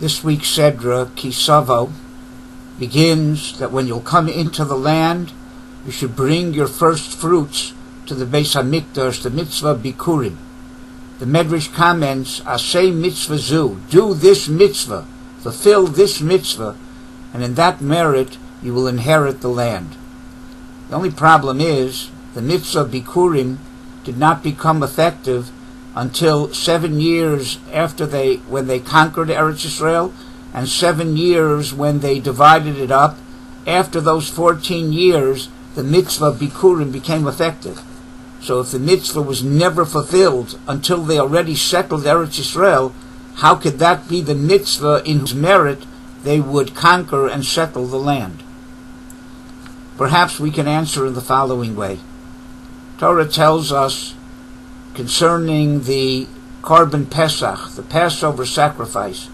This week's Sedra, Tavo, begins that when you'll come into the land, you should bring your first fruits to the Beis HaMikdash, the mitzvah Bikurim. The Medrash comments, Asay mitzvah zu, do this mitzvah, fulfill this mitzvah, and in that merit you will inherit the land. The only problem is, the mitzvah Bikurim did not become effective until 7 years after when they conquered Eretz Yisrael, and 7 years when they divided it up. After those 14 years, the mitzvah Bikurim became effective. So if the mitzvah was never fulfilled until they already settled Eretz Yisrael, how could that be the mitzvah in whose merit they would conquer and settle the land? Perhaps we can answer in the following way. Torah tells us concerning the Korban Pesach, the Passover sacrifice.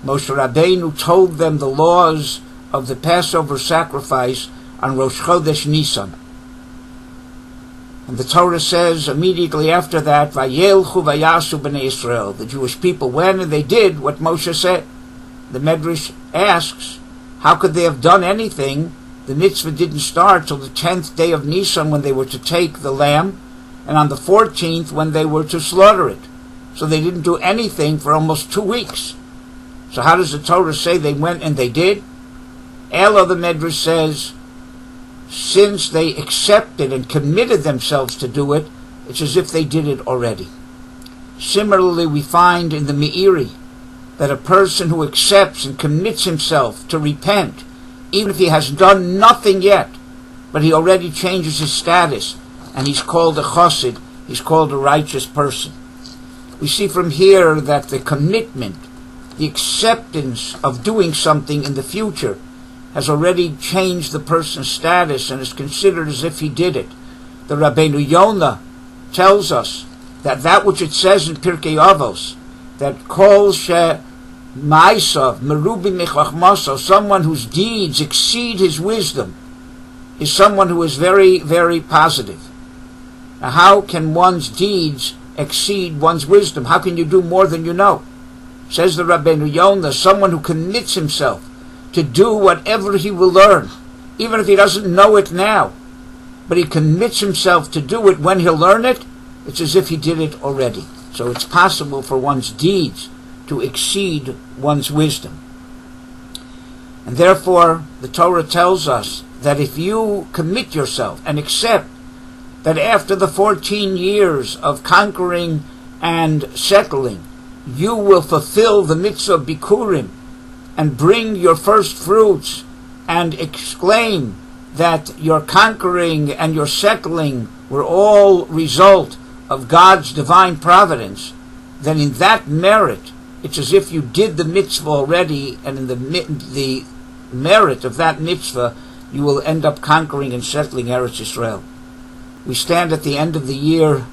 Moshe Rabbeinu told them the laws of the Passover sacrifice on Rosh Chodesh Nisan. And the Torah says immediately after that, Vayelchu vayasu b'nei Yisrael. The Jewish people went and they did what Moshe said. The Medrash asks, how could they have done anything? The mitzvah didn't start till the 10th day of Nisan when they were to take the lamb, and on the 14th when they were to slaughter it. So they didn't do anything for almost 2 weeks. So how does the Torah say they went and they did? Aliya, the Medrash says, since they accepted and committed themselves to do it, it's as if they did it already. Similarly, we find in the Meiri that a person who accepts and commits himself to repent, even if he has done nothing yet, but he already changes his status, and he's called a chassid, he's called a righteous person. We see from here that the commitment, the acceptance of doing something in the future has already changed the person's status and is considered as if he did it. The Rabbeinu Yonah tells us that which it says in Pirkei Avos, that kol she ma'asav merubi mechachmaso, someone whose deeds exceed his wisdom, is someone who is very, very positive. Now, how can one's deeds exceed one's wisdom? How can you do more than you know? Says the Rabbeinu Yonah, someone who commits himself to do whatever he will learn, even if he doesn't know it now, but he commits himself to do it when he'll learn it, it's as if he did it already. So it's possible for one's deeds to exceed one's wisdom. And therefore, the Torah tells us that if you commit yourself and accept that after the 14 years of conquering and settling, you will fulfill the mitzvah Bikurim and bring your first fruits and exclaim that your conquering and your settling were all result of God's divine providence, then in that merit, it's as if you did the mitzvah already, and in the merit of that mitzvah, you will end up conquering and settling Eretz Yisrael. We stand at the end of the year,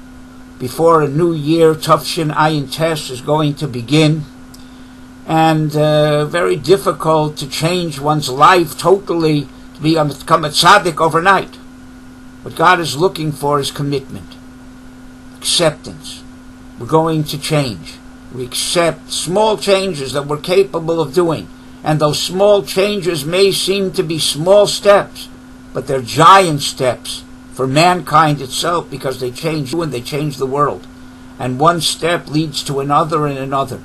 before a new year. Tafshin Ayin Tes is going to begin, and very difficult to change one's life totally, to become a tzaddik overnight. What God is looking for is commitment, acceptance. We're going to change. We accept small changes that we're capable of doing, and those small changes may seem to be small steps, but they're giant steps for mankind itself, because they change you and they change the world. And one step leads to another and another.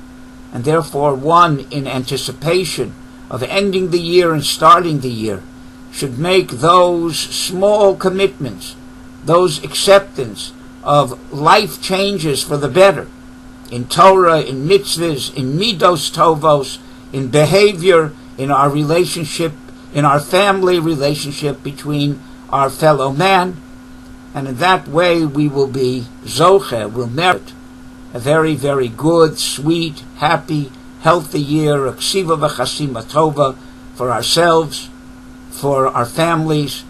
And therefore one, in anticipation of ending the year and starting the year, should make those small commitments, those acceptance of life changes for the better, in Torah, in mitzvahs, in midos tovos, in behavior, in our relationship, in our family relationship between our fellow man. And in that way we will be zoche, will merit a very, very good, sweet, happy, healthy year, a ksiva v'chasima tova, for ourselves, for our families,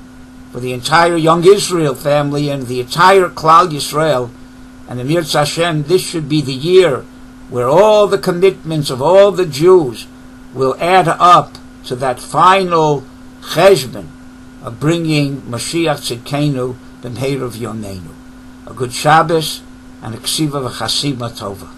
for the entire Young Israel family and the entire Klal Yisrael. And in Mirz Hashem, this should be the year where all the commitments of all the Jews will add up to that final cheshbon of bringing Mashiach Tzidkenu b'mheirav Yomeinu. A good Shabbos and a ksiva v'chasima tova.